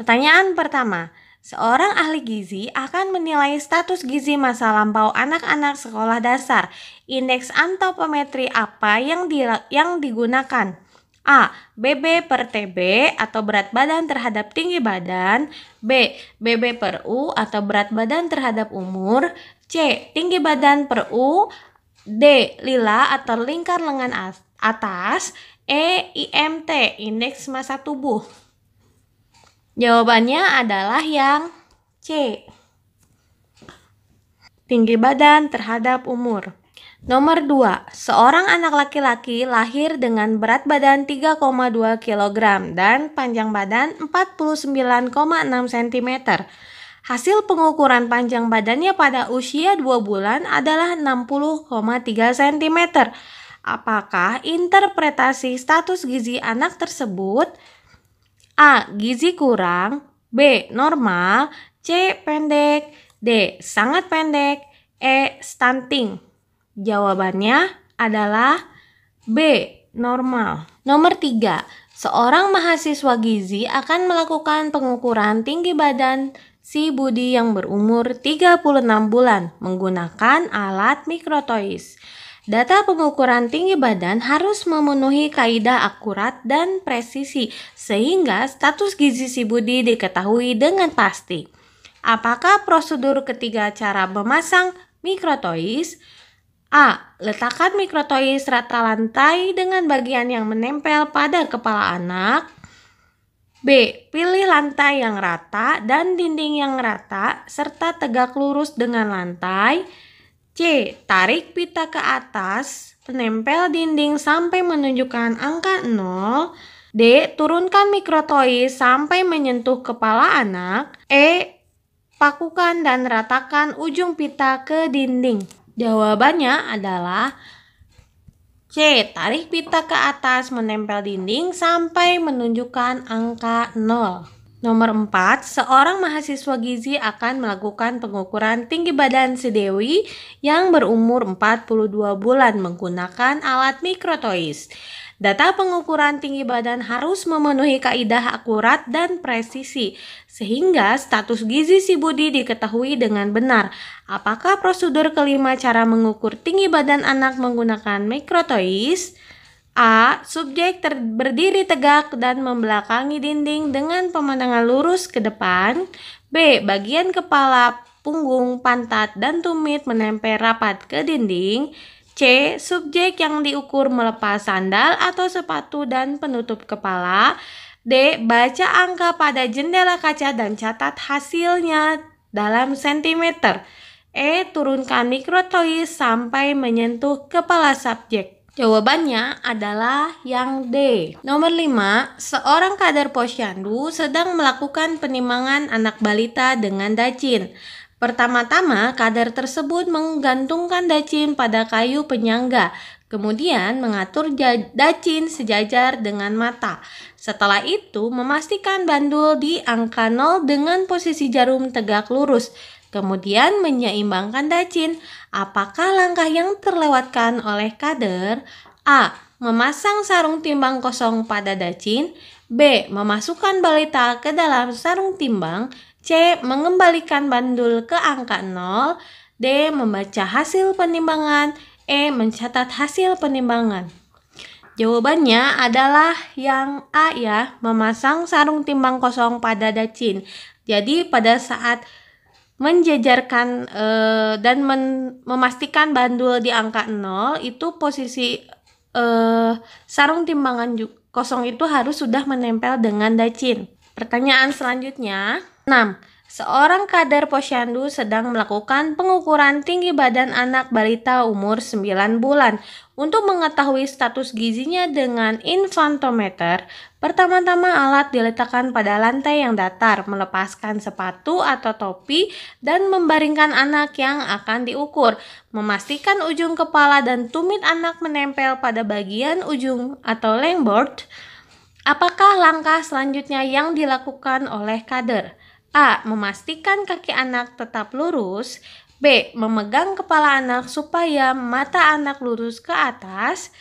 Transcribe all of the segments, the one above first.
Pertanyaan pertama, seorang ahli gizi akan menilai status gizi masa lampau anak-anak sekolah dasar. Indeks antropometri apa yang digunakan? A. BB per TB atau berat badan terhadap tinggi badan. B. BB per U atau berat badan terhadap umur. C. Tinggi badan per U. D. Lila atau lingkar lengan atas. E. IMT, indeks massa tubuh. Jawabannya adalah yang C. Tinggi badan terhadap umur. Nomor 2. Seorang anak laki-laki lahir dengan berat badan 3,2 kg dan panjang badan 49,6 cm. Hasil pengukuran panjang badannya pada usia 2 bulan adalah 60,3 cm. Apakah interpretasi status gizi anak tersebut? A. Gizi kurang. B. Normal. C. Pendek. D. Sangat pendek. E. Stunting. Jawabannya adalah B. Normal. Nomor 3. Seorang mahasiswa gizi akan melakukan pengukuran tinggi badan si Budi yang berumur 36 bulan menggunakan alat mikrotois. Data pengukuran tinggi badan harus memenuhi kaidah akurat dan presisi sehingga status gizi si Budi diketahui dengan pasti. Apakah prosedur ketiga cara memasang mikrotois? A. Letakkan mikrotois rata lantai dengan bagian yang menempel pada kepala anak. B. Pilih lantai yang rata dan dinding yang rata serta tegak lurus dengan lantai. C. Tarik pita ke atas, menempel dinding sampai menunjukkan angka 0. D. Turunkan mikrotois sampai menyentuh kepala anak. E. Pakukan dan ratakan ujung pita ke dinding. Jawabannya adalah C. Tarik pita ke atas menempel dinding sampai menunjukkan angka 0. Nomor 4. Seorang mahasiswa gizi akan melakukan pengukuran tinggi badan si Dewi yang berumur 42 bulan menggunakan alat mikrotois. Data pengukuran tinggi badan harus memenuhi kaidah akurat dan presisi, sehingga status gizi si Budi diketahui dengan benar. Apakah prosedur kelima cara mengukur tinggi badan anak menggunakan mikrotois? A. Subjek berdiri tegak dan membelakangi dinding dengan pemandangan lurus ke depan. B. Bagian kepala, punggung, pantat, dan tumit menempel rapat ke dinding. C. Subjek yang diukur melepas sandal atau sepatu dan penutup kepala. D. Baca angka pada jendela kaca dan catat hasilnya dalam sentimeter. E. Turunkan mikrotois sampai menyentuh kepala subjek. Jawabannya adalah yang D. Nomor 5. Seorang kader posyandu sedang melakukan penimbangan anak balita dengan dacin. Pertama-tama, kader tersebut menggantungkan dacin pada kayu penyangga, kemudian mengatur dacin sejajar dengan mata. Setelah itu, memastikan bandul di angka 0 dengan posisi jarum tegak lurus, kemudian menyeimbangkan dacin. Apakah langkah yang terlewatkan oleh kader? A. Memasang sarung timbang kosong pada dacin. B. Memasukkan balita ke dalam sarung timbang. C. Mengembalikan bandul ke angka 0. D. Membaca hasil penimbangan. E. Mencatat hasil penimbangan. Jawabannya adalah yang A ya, memasang sarung timbang kosong pada dacin. Jadi pada saat menjejarkan dan memastikan bandul di angka 0, itu posisi sarung timbangan kosong itu harus sudah menempel dengan dacin. Pertanyaan selanjutnya, 6. Seorang kader posyandu sedang melakukan pengukuran tinggi badan anak balita umur 9 bulan. Untuk mengetahui status gizinya dengan infantometer, pertama-tama alat diletakkan pada lantai yang datar, melepaskan sepatu atau topi, dan membaringkan anak yang akan diukur. Memastikan ujung kepala dan tumit anak menempel pada bagian ujung atau lengboard. Apakah langkah selanjutnya yang dilakukan oleh kader? A. Memastikan kaki anak tetap lurus. B. Memegang kepala anak supaya mata anak lurus ke atas.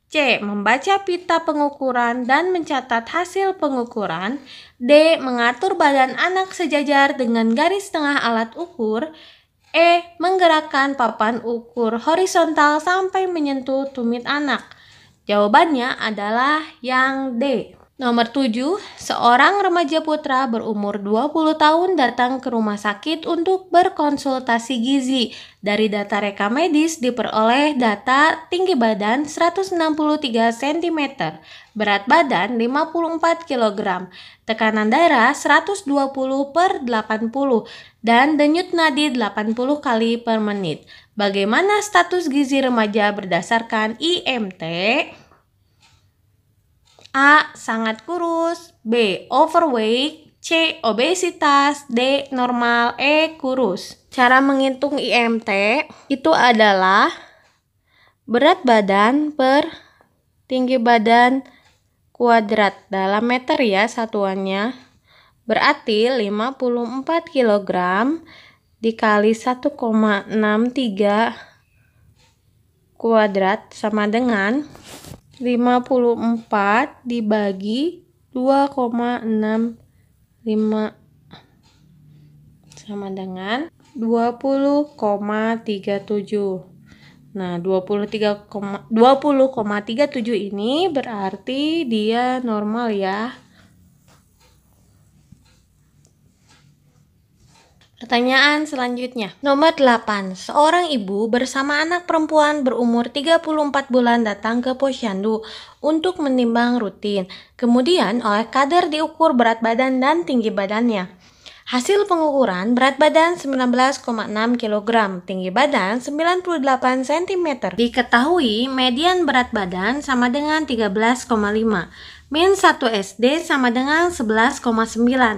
C. C. Membaca pita pengukuran dan mencatat hasil pengukuran. D. Mengatur badan anak sejajar dengan garis tengah alat ukur. E. Menggerakkan papan ukur horizontal sampai menyentuh tumit anak. Jawabannya adalah yang D. Nomor 7, seorang remaja putra berumur 20 tahun datang ke rumah sakit untuk berkonsultasi gizi. Dari data rekam medis diperoleh data tinggi badan 163 cm, berat badan 54 kg, tekanan darah 120/80, dan denyut nadi 80 kali per menit. Bagaimana status gizi remaja berdasarkan IMT? A. Sangat kurus. B. Overweight. C. Obesitas. D. Normal. E. Kurus. Cara menghitung IMT itu adalah berat badan per tinggi badan kuadrat dalam meter ya satuannya. Berarti 54 kg dikali 1,63 kuadrat sama dengan 54 dibagi 2,65 sama dengan 20,37. Nah, 20,37 ini berarti dia normal ya. Pertanyaan selanjutnya. Nomor 8. Seorang ibu bersama anak perempuan berumur 34 bulan datang ke posyandu untuk menimbang rutin. Kemudian oleh kader diukur berat badan dan tinggi badannya. Hasil pengukuran berat badan 19,6 kg, tinggi badan 98 cm. Diketahui median berat badan sama dengan 13,5. Min 1 SD sama dengan 11,9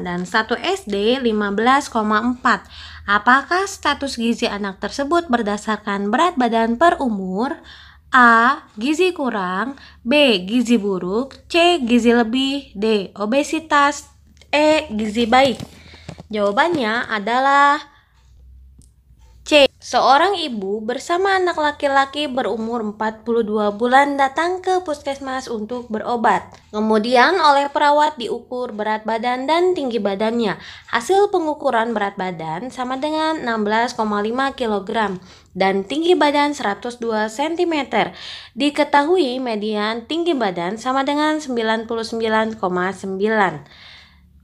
dan 1 SD 15,4. Apakah status gizi anak tersebut berdasarkan berat badan per umur? A. Gizi kurang. B. Gizi buruk. C. Gizi lebih. D. Obesitas. E. Gizi baik. Jawabannya adalah C. Seorang ibu bersama anak laki-laki berumur 42 bulan datang ke puskesmas untuk berobat. Kemudian oleh perawat diukur berat badan dan tinggi badannya. Hasil pengukuran berat badan sama dengan 16,5 kg dan tinggi badan 102 cm. Diketahui median tinggi badan sama dengan 99,9.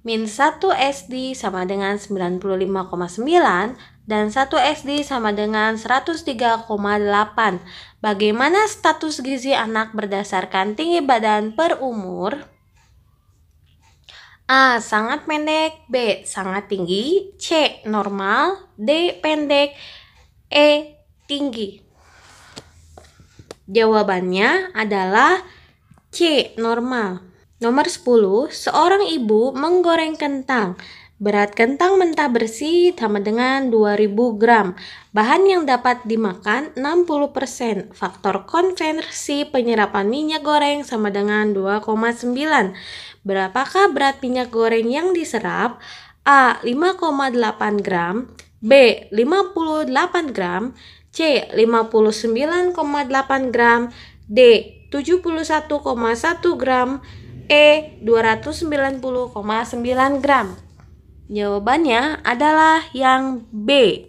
Min 1 SD sama dengan 95,9 dan 1 SD sama dengan 103,8. Bagaimana status gizi anak berdasarkan tinggi badan per umur? A. Sangat pendek. B. Sangat tinggi. C. Normal. D. Pendek. E. Tinggi. Jawabannya adalah C. Normal. Nomor 10, seorang ibu menggoreng kentang. Berat kentang mentah bersih sama dengan 2000 gram. Bahan yang dapat dimakan 60%. Faktor konversi penyerapan minyak goreng sama dengan 2,9. Berapakah berat minyak goreng yang diserap? A. 5,8 gram. B. 58 gram. C. 59,8 gram. D. 71,1 gram. E. 290,9 gram. Jawabannya adalah yang B.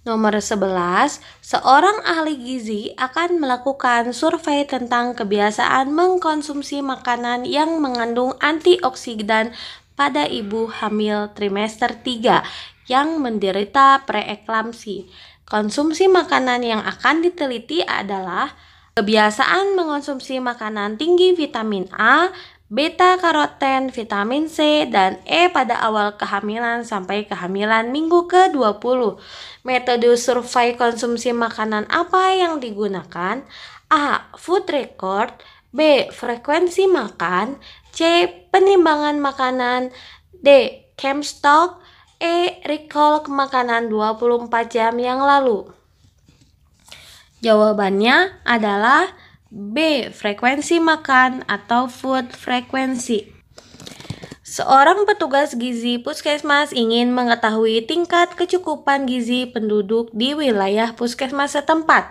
Nomor 11, seorang ahli gizi akan melakukan survei tentang kebiasaan mengkonsumsi makanan yang mengandung antioksidan pada ibu hamil trimester 3 yang menderita preeklamsi. Konsumsi makanan yang akan diteliti adalah kebiasaan mengonsumsi makanan tinggi vitamin A, beta karoten, vitamin C, dan E pada awal kehamilan sampai kehamilan minggu ke-20. Metode survei konsumsi makanan apa yang digunakan? A. Food record. B. Frekuensi makan. C. Penimbangan makanan. D. Camstock. E. Recall makanan 24 jam yang lalu. Jawabannya adalah B. Frekuensi makan atau food frekuensi. Seorang petugas gizi puskesmas ingin mengetahui tingkat kecukupan gizi penduduk di wilayah puskesmas setempat.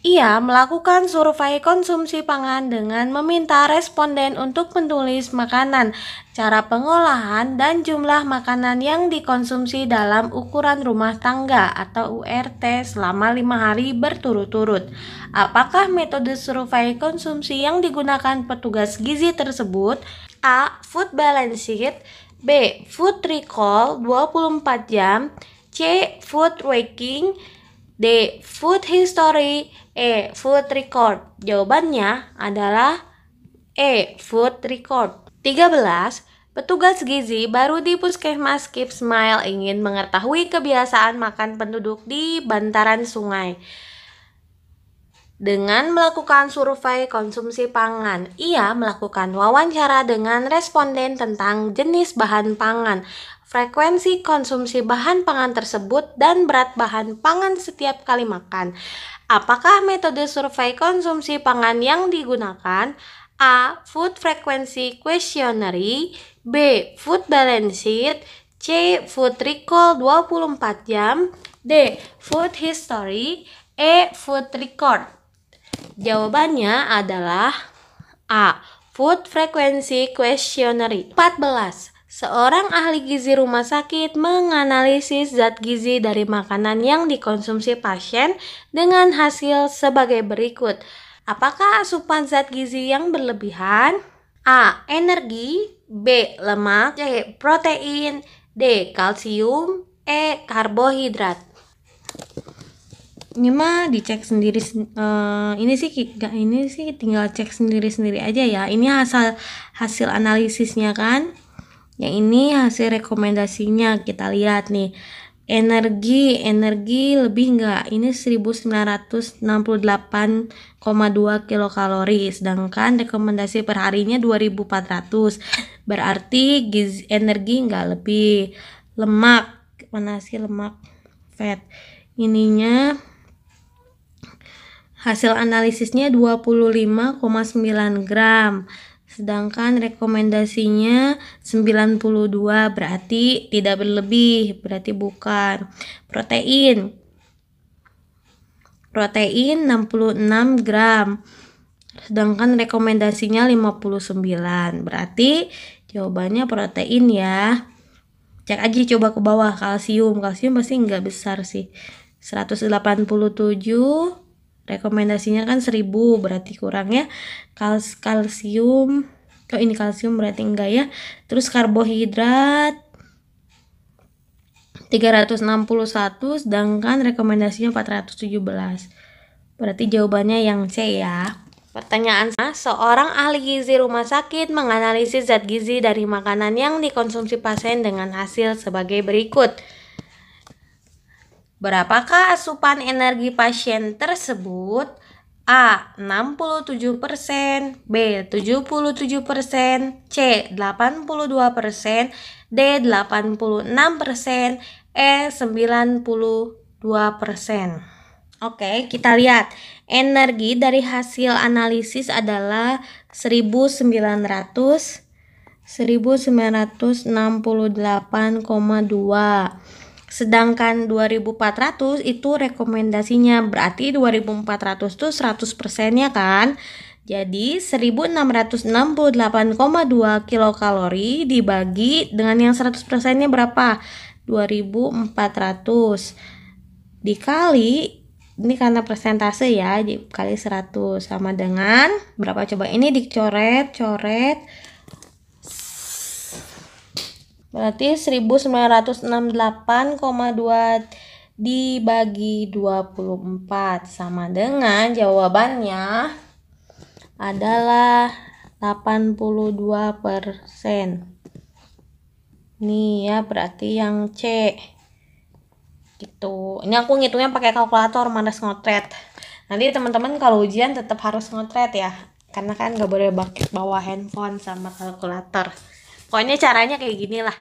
Ia melakukan survei konsumsi pangan dengan meminta responden untuk menulis makanan, cara pengolahan, dan jumlah makanan yang dikonsumsi dalam ukuran rumah tangga atau URT selama 5 hari berturut-turut. Apakah metode survei konsumsi yang digunakan petugas gizi tersebut? A. Food balance sheet. B. Food recall 24 jam. C. Food tracking. D. Food history. E. Food record. Jawabannya adalah E. Food record. 13. Petugas gizi baru di Puskesmas Keep Smile ingin mengetahui kebiasaan makan penduduk di bantaran sungai. Dengan melakukan survei konsumsi pangan, ia melakukan wawancara dengan responden tentang jenis bahan pangan, frekuensi konsumsi bahan pangan tersebut, dan berat bahan pangan setiap kali makan. Apakah metode survei konsumsi pangan yang digunakan? A. Food frequency questionnaire. B. Food balance sheet. C. Food recall 24 jam. D. Food history. E. Food record. Jawabannya adalah A. Food frequency questionnaire. 14. Seorang ahli gizi rumah sakit menganalisis zat gizi dari makanan yang dikonsumsi pasien dengan hasil sebagai berikut. Apakah asupan zat gizi yang berlebihan? A. Energi. B. Lemak. C. Protein. D. Kalsium. E. Karbohidrat. Ini mah dicek sendiri, ini sih tinggal cek sendiri aja ya. Ini hasil analisisnya kan. Yang ini hasil rekomendasinya, kita lihat nih. Energi lebih enggak? Ini 1968,2 kilokalori, sedangkan rekomendasi per harinya 2400. Berarti energi enggak lebih. Lemak, mana sih lemak? Fat. Ininya hasil analisisnya 25,9 gram. Sedangkan rekomendasinya 92, berarti tidak berlebih, berarti bukan. Protein 66 gram. Sedangkan rekomendasinya 59, berarti jawabannya protein ya. Cek aja coba ke bawah. Kalsium pasti nggak besar sih. 187, rekomendasinya kan 1000, berarti kurang ya. Kalsium, ini kalsium berarti enggak ya. Terus karbohidrat 361, sedangkan rekomendasinya 417. Berarti jawabannya yang C ya. Pertanyaan, seorang ahli gizi rumah sakit menganalisis zat gizi dari makanan yang dikonsumsi pasien dengan hasil sebagai berikut. Berapakah asupan energi pasien tersebut? A. 67%, B. 77%, C. 82%, D. 86%, E. 92%. Oke, kita lihat. Energi dari hasil analisis adalah 1968,2. Sedangkan 2400 itu rekomendasinya, berarti 2400 itu 100% ya kan. Jadi 1668,2 kilokalori dibagi dengan yang 100%-nya berapa? 2400 dikali, ini karena persentase ya, dikali 100 sama dengan berapa coba? Ini dicoret, berarti 1968,2 dibagi 24 sama dengan jawabannya adalah 82%. Nih ya, berarti yang C. Gitu. Ini aku ngitungnya pakai kalkulator, malas ngotret. Nanti teman-teman kalau ujian tetap harus ngotret ya, karena kan nggak boleh bawa handphone sama kalkulator. Pokoknya caranya kayak gini lah.